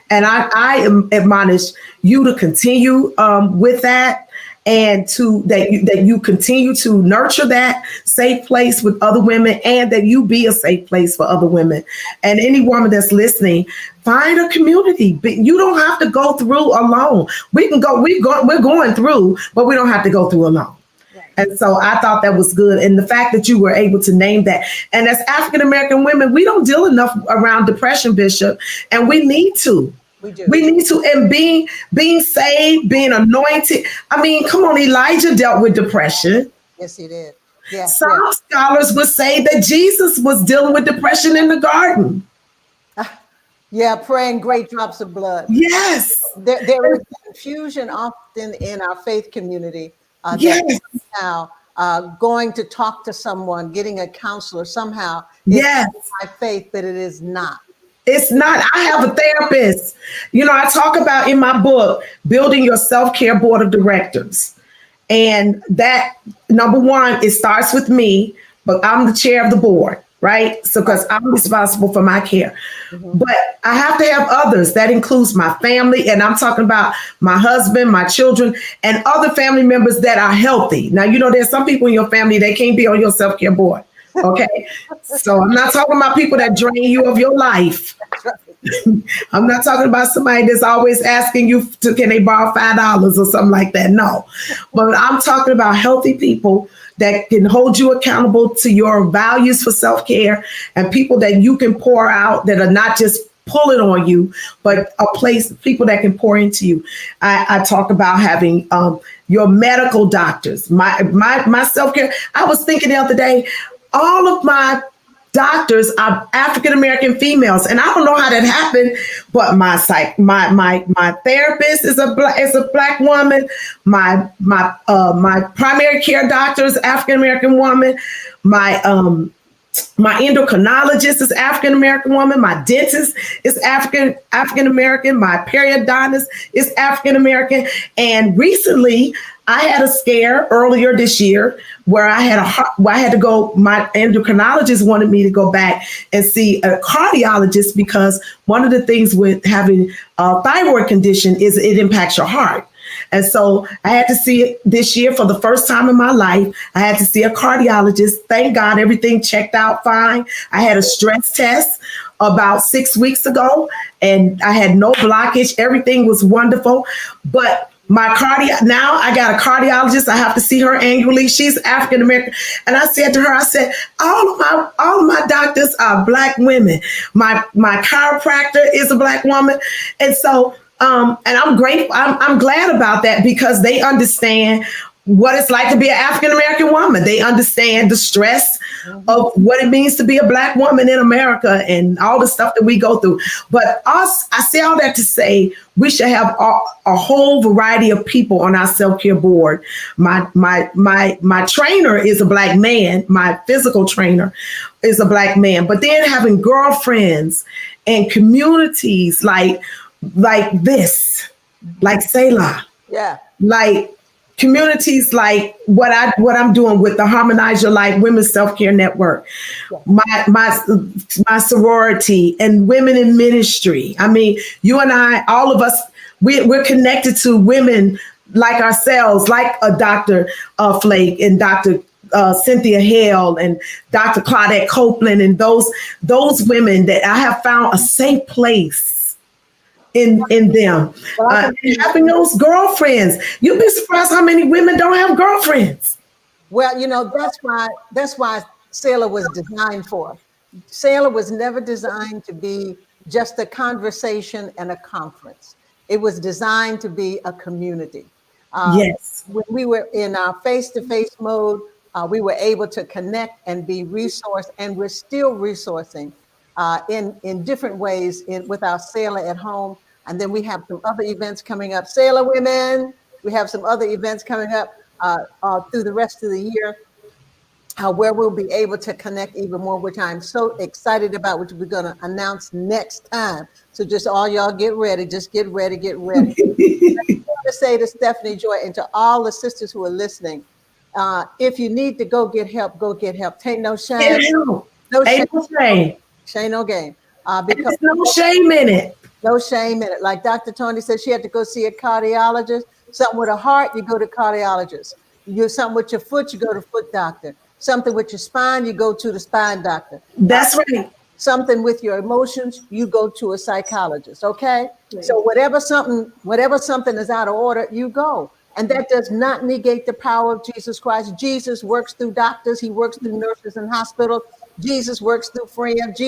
And I admonish you to continue with that. And that you continue to nurture that safe place with other women, and that you be a safe place for other women. And any woman that's listening, find a community. But you don't have to go through alone. We're going through, but we don't have to go through alone. Right. And so I thought that was good. And the fact that you were able to name that. And as African American women, we don't deal enough around depression, Bishop, and we need to. We need to, and being saved, being anointed. I mean, come on, Elijah dealt with depression. Yes, he did. Yeah. Some scholars would say that Jesus was dealing with depression in the garden. Yeah, praying great drops of blood. Yes. There is confusion often in our faith community. Yes. Somehow going to talk to someone, getting a counselor somehow. Yes. It's by faith, but it is not. It's not. I have a therapist. I talk about in my book, building your self-care board of directors. And that, number one, it starts with me, but I'm the chair of the board, right? So, because I'm responsible for my care. But I have to have others. That includes my family. And I'm talking about my husband, my children, and other family members that are healthy. Now, there's some people in your family that can't be on your self-care board. Okay. So I'm not talking about people that drain you of your life. I'm not talking about somebody that's always asking you can they borrow $5 or something like that. No, but I'm talking about healthy people that can hold you accountable to your values for self-care, and people that you can pour out that are not just pull it on you, but a place, people that can pour into you. I talk about having your medical doctors, my self-care. I was thinking the other day, all of my doctors are African American females, and I don't know how that happened. But my therapist is a black woman. My primary care doctor is African American woman. My endocrinologist is African American woman. My dentist is African American. My periodontist is African American. And recently, I had a scare earlier this year where I had to go. My endocrinologist wanted me to go back and see a cardiologist because one of the things with having a thyroid condition is it impacts your heart. And so I had to see it this year for the first time in my life. I had to see a cardiologist. Thank God everything checked out fine. I had a stress test about 6 weeks ago and I had no blockage. Everything was wonderful. But now I got a cardiologist. I have to see her annually. She's African American. And I said to her, all of my doctors are black women. My chiropractor is a black woman. And so and I'm grateful. I'm glad about that because they understand what it's like to be an African American woman. They understand the stress of what it means to be a black woman in America and all the stuff that we go through. But I say all that to say we should have a whole variety of people on our self-care board. My trainer is a black man. My physical trainer is a black man. But then having girlfriends and communities like this, like Selah, like communities like what I'm doing with the Harmonize Your Life Women's Self-Care Network, my sorority and women in ministry. I mean, you and I, all of us, we're connected to women like ourselves, like a Dr. Flake and Dr. Cynthia Hale and Dr. Claudette Copeland and those women that I have found a safe place in them. Having those girlfriends. You'd be surprised how many women don't have girlfriends. Well, that's why Selah was designed for. Selah was never designed to be just a conversation and a conference. It was designed to be a community. Yes. When we were in our face-to-face mode, we were able to connect and be resourced, and we're still resourcing in different ways with our Selah at Home. And then we have some other events coming up. Selah Women, we have some other events coming up through the rest of the year where we'll be able to connect even more, which I'm so excited about, which we're going to announce next time. So just all y'all get ready. Just get ready, get ready. I want to say to Stephanie Joy and to all the sisters who are listening, if you need to go get help, go get help. Ain't no shame. Ain't no shame. Shame no game. Because there's no shame in it. No shame in it. Like Dr. Toni said, she had to go see a cardiologist. Something with a heart, you go to cardiologist. Something with your foot, you go to foot doctor. Something with your spine, you go to the spine doctor. That's right. Something with your emotions, you go to a psychologist. Okay. Right. So whatever something is out of order, you go. And that does not negate the power of Jesus Christ. Jesus works through doctors. He works through nurses in hospitals. Jesus works through friends.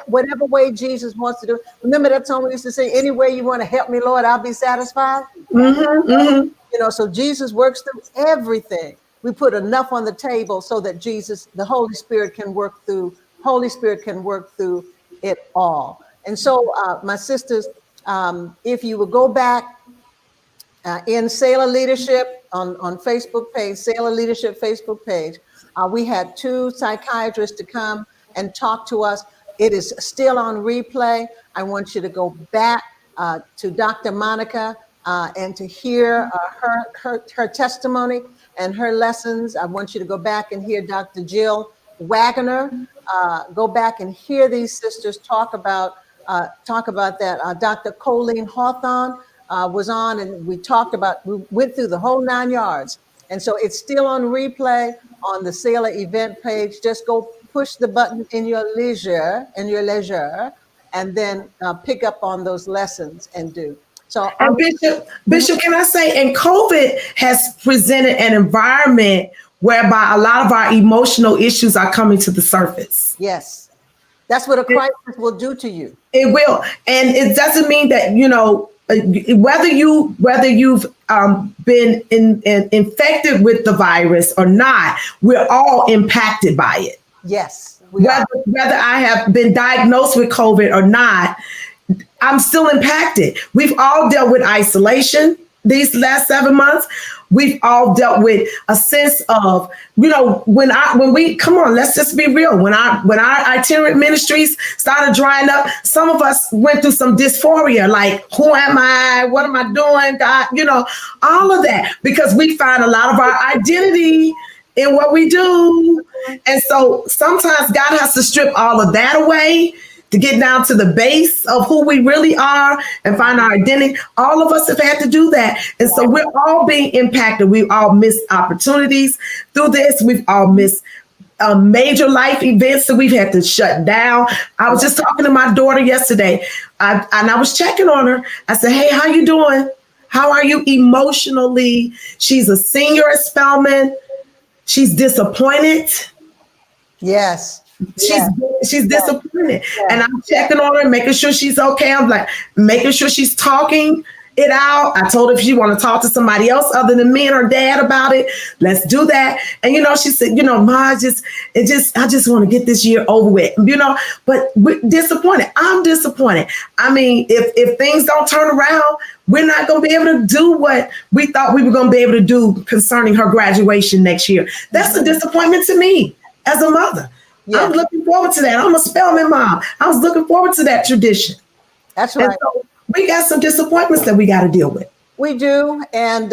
Whatever way Jesus wants to do. Remember that song we used to say, any way you want to help me, Lord, I'll be satisfied. So Jesus works through everything. We put enough on the table so that the Holy Spirit can work through it all. And so my sisters, if you would go back in Selah Leadership on Facebook page, Selah Leadership Facebook page, we had 2 psychiatrists to come and talk to us. It is still on replay. I want you to go back to Dr. Monica and to hear her testimony and her lessons. I want you to go back and hear Dr. Jill Wagner. Go back and hear these sisters talk about that. Dr. Colleen Hawthorne was on, and we went through the whole 9 yards. And so it's still on replay on the Selah event page. Just go push the button in your leisure, and then pick up on those lessons and do. So, and Bishop, can I say, and COVID has presented an environment whereby a lot of our emotional issues are coming to the surface. Yes. That's what a crisis will do to you. It will, and it doesn't mean that whether you've been infected with the virus or not. We're all impacted by it. Yes, whether I have been diagnosed with COVID or not, I'm still impacted. We've all dealt with isolation these last 7 months. We've all dealt with a sense of, when we come on, let's just be real. When our itinerant ministries started drying up, some of us went through some dysphoria, like, who am I? What am I doing? God, all of that, because we find a lot of our identity in what we do. And so sometimes God has to strip all of that away to get down to the base of who we really are and find our identity. All of us have had to do that. And so we're all being impacted. We've all missed opportunities through this. We've all missed major life events that we've had to shut down. I was just talking to my daughter yesterday, and I was checking on her. I said, hey, how you doing? How are you emotionally? She's a senior at Spelman. She's disappointed. Yes. She's disappointed. And I'm checking on her, making sure she's okay. I'm like, making sure she's talking it out. I told her if she want to talk to somebody else other than me and her dad about it, let's do that. And she said, Ma, I just want to get this year over with, but we're disappointed. I'm disappointed. I mean, if things don't turn around, we're not going to be able to do what we thought we were going to be able to do concerning her graduation next year. That's a disappointment to me as a mother. Yeah. I'm looking forward to that. I'm a Spelman mom. I was looking forward to that tradition. That's right. And so we got some disappointments that we got to deal with. We do, and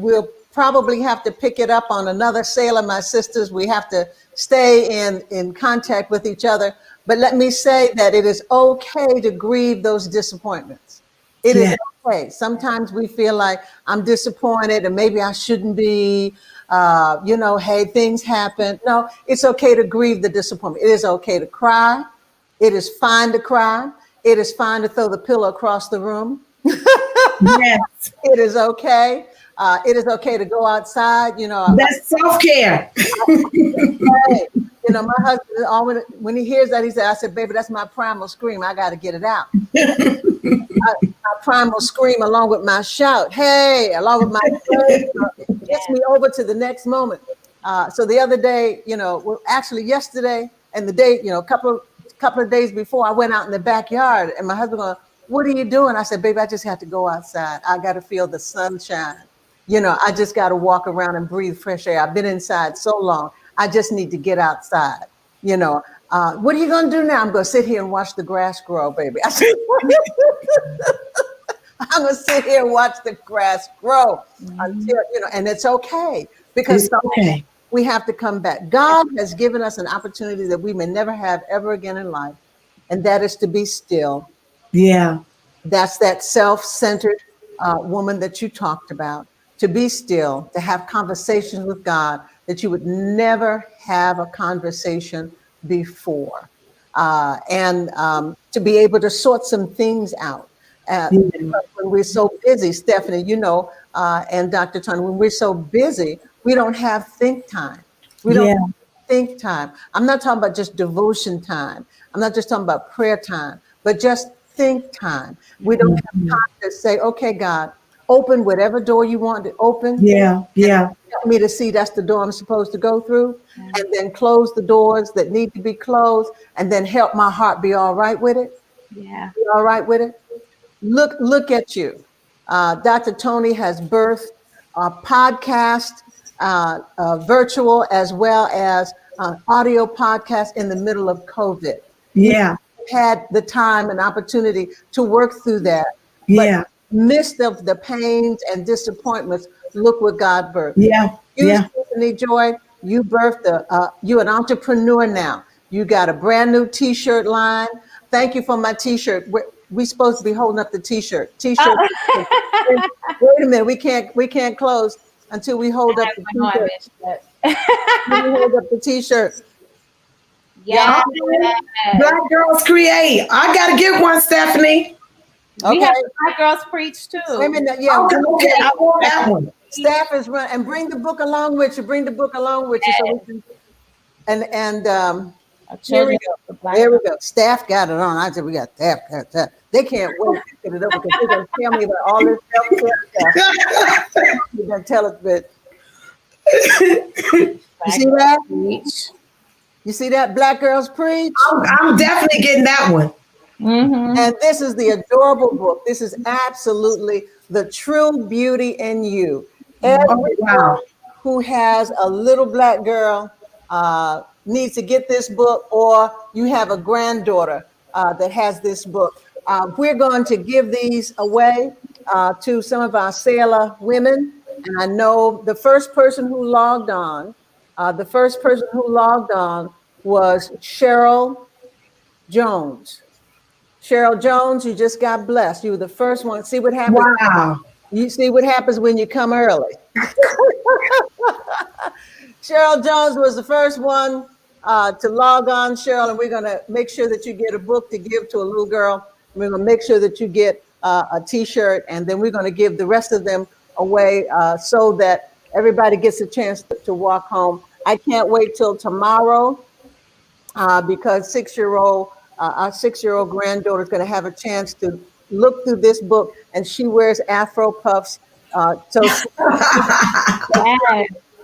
we'll probably have to pick it up on another Selah, my sisters. We have to stay in contact with each other. But let me say that it is okay to grieve those disappointments. It is okay. Sometimes we feel like I'm disappointed and maybe I shouldn't be. Hey, things happen. No, it's okay to grieve the disappointment. It is okay to cry. It is fine to cry. It is fine to throw the pillow across the room. Yes. It is okay. It is okay to go outside. That's self-care. My husband always, when he hears that, he said, I said, baby, that's my primal scream. I got to get it out. My primal scream along with my shout, hey, along with my gets me over to the next moment. So the other day, actually yesterday and the day, a couple of days before, I went out in the backyard and my husband going, what are you doing? I said, baby, I just have to go outside. I got to feel the sunshine. I just got to walk around and breathe fresh air. I've been inside so long. I just need to get outside. What are you going to do now? I'm going to sit here and watch the grass grow, baby. I said, I'm going to sit here and watch the grass grow until, and it's okay because we have to come back. God has given us an opportunity that we may never have ever again in life. And that is to be still. Yeah. That's that self-centered woman that you talked about. To be still, to have conversations with God that you would never have a conversation before. And to be able to sort some things out. When we're so busy, Stephanie, and Dr. Toni, when we're so busy, we don't have think time. We don't have think time. I'm not talking about just devotion time. I'm not just talking about prayer time, but just think time. We don't have time to say, okay, God, open whatever door you want to open. Yeah. Help me to see that's the door I'm supposed to go through, and then close the doors that need to be closed, and then help my heart be all right with it. Yeah. Be all right with it. Look at you. Dr. Toni has birthed a podcast, virtual as well as audio podcast in the middle of COVID. Yeah. We've had the time and opportunity to work through that. Yeah. But midst of the pains and disappointments, look what God birthed. Yeah. Stephanie Joy, you birthed you're an entrepreneur now. You got a brand new t-shirt line. Thank you for my t-shirt. We supposed to be holding up the t-shirt. T-shirt. Wait a minute, we can't close until we hold up the t-shirt. We hold up the t-shirt. Yeah. Black Girls Create. I gotta get one, Stephanie. We have the Black Girls Preach too. Okay, I want that one. Staff is running, and bring the book along with you. So we can, Here we Children go. of the Black There we Girls. go. Staff got it on. I said we got staff. They can't wait to get it over because they're gonna tell me about all this self-care stuff. You're gonna tell us, but you see that? Preach. You see that? Black Girls Preach. I'm definitely getting that one. Mm-hmm. And this is the adorable book. This is absolutely the true beauty in you. Everyone wow. who has a little Black girl needs to get this book, or you have a granddaughter that has this book. We're going to give these away to some of our Selah women. And I know the first person who logged on was Cheryl Jones. Cheryl Jones, you just got blessed. You were the first one. See what happens. Wow. You see what happens when you come early. Cheryl Jones was the first one to log on, Cheryl, and we're going to make sure that you get a book to give to a little girl. We're going to make sure that you get a T-shirt, and then we're going to give the rest of them away so that everybody gets a chance to walk home. I can't wait till tomorrow because our 6-year-old granddaughter is going to have a chance to look through this book, and she wears Afro puffs. So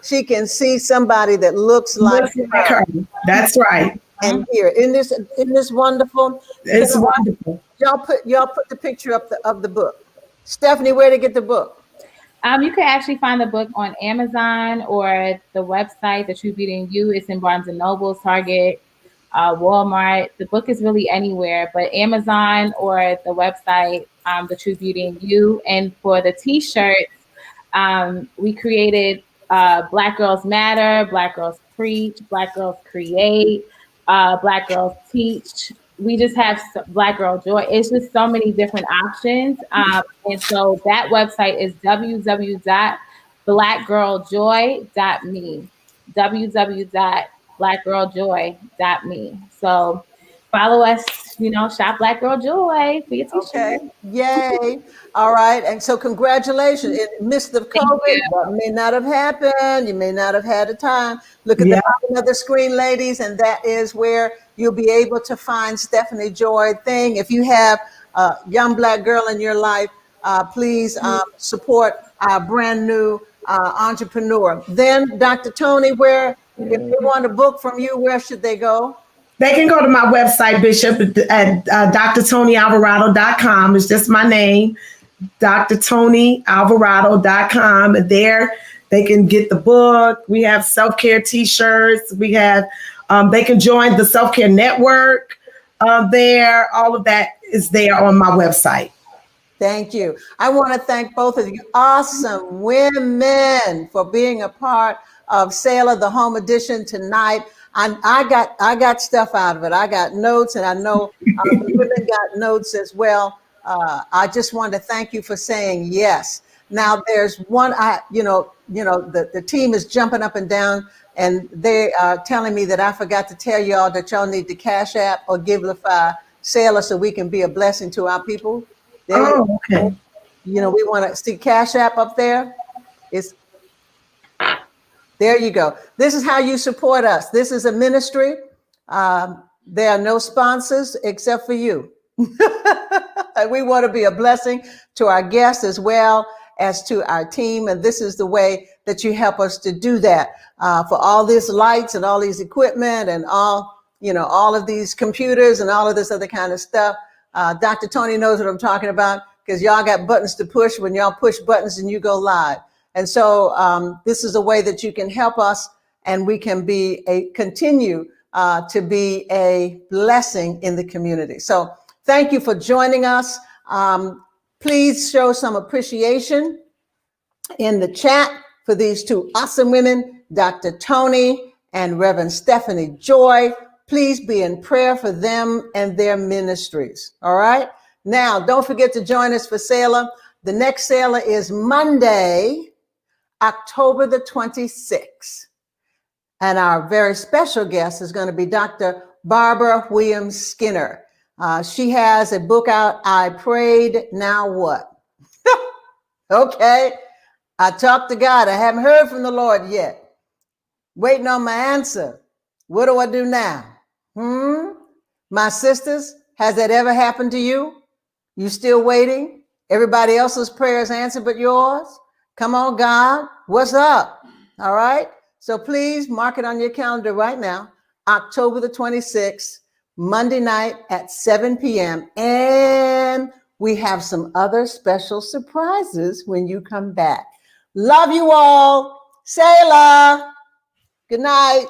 she can see somebody that looks like her. That's right. And here, isn't this wonderful? It's wonderful. Y'all put the picture up of the book. Stephanie, where to get the book? You can actually find the book on Amazon or the website, The True Beauty in You. It's in Barnes and Noble, Target, Walmart. The book is really anywhere, but Amazon or the website, The True Beauty in You. And for the T-shirts, we created Black Girls Matter, Black Girls Preach, Black Girls Create, Black Girls Teach. We just have Black Girl Joy. It's just so many different options. And so that website is www.blackgirljoy.me. www.blackgirljoy.me. So follow us, shop Black Girl Joy for your t-shirt. Okay. Yay. All right. And so congratulations. In the midst of COVID, that may not have happened. You may not have had the time. Look at the bottom of the screen, ladies, and that is where you'll be able to find Stephanie Joy thing. If you have a young Black girl in your life, please support our brand new entrepreneur. Then, Dr. Toni, if they want a book from you, where should they go? They can go to my website, Bishop, at drtonyalvarado.com. It's just my name, drtonyalvarado.com. And there they can get the book. We have self-care T-shirts. We have, they can join the self-care network there. All of that is there on my website. Thank you. I want to thank both of you awesome women for being a part of Selah, the home edition tonight. I got stuff out of it. I got notes, and I know the women got notes as well. I just want to thank you for saying yes. Now there's one, the team is jumping up and down, and they are telling me that I forgot to tell y'all that y'all need to Cash App or Givelify Selah so we can be a blessing to our people. Okay. We want to see Cash App up there. There you go. This is how you support us. This is a ministry. There are no sponsors except for you. And we want to be a blessing to our guests as well as to our team. And this is the way that you help us to do that. For all these lights and all these equipment and all of these computers and all of this other kind of stuff. Dr. Toni knows what I'm talking about because y'all got buttons to push when y'all push buttons and you go live. And so this is a way that you can help us, and we can continue to be a blessing in the community. So thank you for joining us. Please show some appreciation in the chat for these two awesome women, Dr. Toni and Reverend Stephanie Joy. Please be in prayer for them and their ministries. All right. Now, don't forget to join us for Selah. The next Selah is Monday, October the 26th. And our very special guest is going to be Dr. Barbara Williams Skinner. She has a book out, I Prayed, Now What? Okay. I talked to God. I haven't heard from the Lord yet. Waiting on my answer. What do I do now? My sisters, has that ever happened to you? You still waiting? Everybody else's prayers answered but yours? Come on, God, what's up? All right. So please mark it on your calendar right now, October the 26th, Monday night at 7 p.m. And we have some other special surprises when you come back. Love you all. Selah. Good night.